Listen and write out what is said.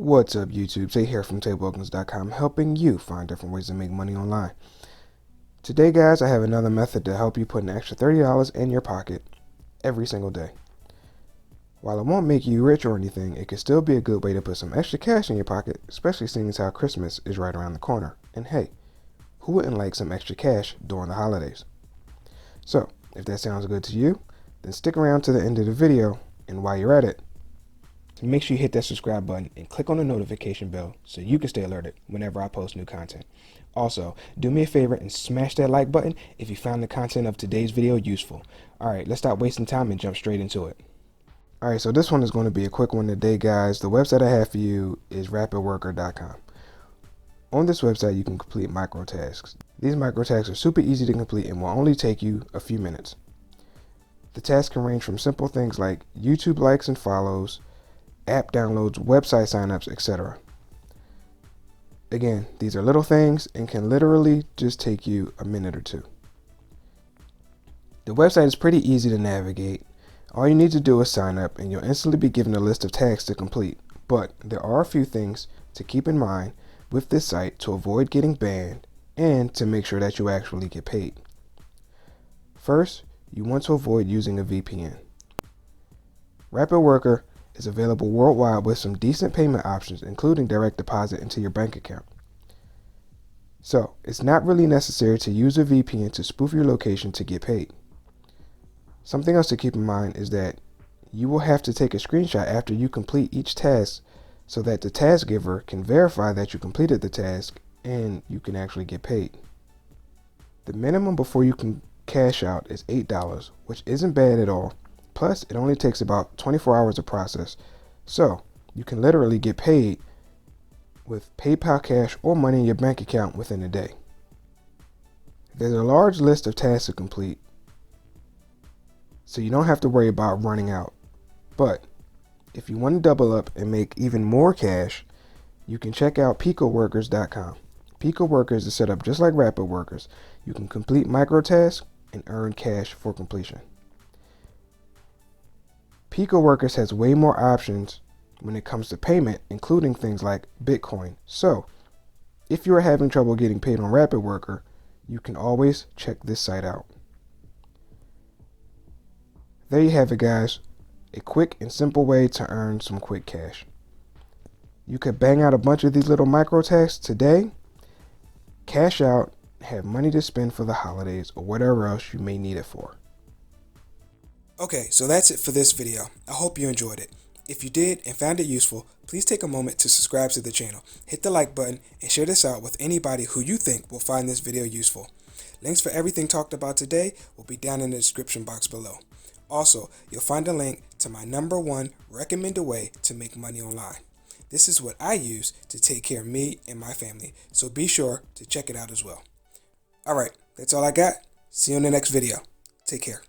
What's up, YouTube? Tay here from TayWilkins.com, helping you find different ways to make money online. Today, guys, I have another method to help you put an extra $30 in your pocket every single day. While it won't make you rich or anything, it can still be a good way to put some extra cash in your pocket, especially seeing as how Christmas is right around the corner. And hey, who wouldn't like some extra cash during the holidays? So, if that sounds good to you, then stick around to the end of the video, and while you're at it, make sure you hit that subscribe button and click on the notification bell so you can stay alerted whenever I post new content. Also, do me a favor and smash that like button if you found the content of today's video useful. Alright, let's stop wasting time and jump straight into it. Alright, so this one is going to be a quick one today, guys. The website I have for you is rapidworker.com. On this website, you can complete micro tasks. These micro tasks are super easy to complete and will only take you a few minutes. The tasks can range from simple things like YouTube likes and follows, app downloads, website signups, etc. Again, these are little things and can literally just take you a minute or two. The website is pretty easy to navigate. All you need to do is sign up and you'll instantly be given a list of tasks to complete. But there are a few things to keep in mind with this site to avoid getting banned and to make sure that you actually get paid. First, you want to avoid using a VPN. RapidWorker is available worldwide with some decent payment options, including direct deposit into your bank account. So, it's not really necessary to use a VPN to spoof your location to get paid. Something else to keep in mind is that you will have to take a screenshot after you complete each task so that the task giver can verify that you completed the task and you can actually get paid. The minimum before you can cash out is $8, which isn't bad at all. Plus, it only takes about 24 hours to process, so you can literally get paid with PayPal cash or money in your bank account within a day. There's a large list of tasks to complete, so you don't have to worry about running out. But if you want to double up and make even more cash, you can check out PicoWorkers.com. PicoWorkers is set up just like RapidWorkers. You can complete micro tasks and earn cash for completion. PicoWorkers has way more options when it comes to payment, including things like Bitcoin. So, if you are having trouble getting paid on RapidWorker, you can always check this site out. There you have it, guys. A quick and simple way to earn some quick cash. You could bang out a bunch of these little micro tasks today, cash out, have money to spend for the holidays or whatever else you may need it for. Okay, so that's it for this video. I hope you enjoyed it. If you did and found it useful, please take a moment to subscribe to the channel, hit the like button, and share this out with anybody who you think will find this video useful. Links for everything talked about today will be down in the description box below. Also, you'll find a link to my #1 recommended way to make money online. This is what I use to take care of me and my family, so be sure to check it out as well. Alright, that's all I got. See you in the next video. Take care.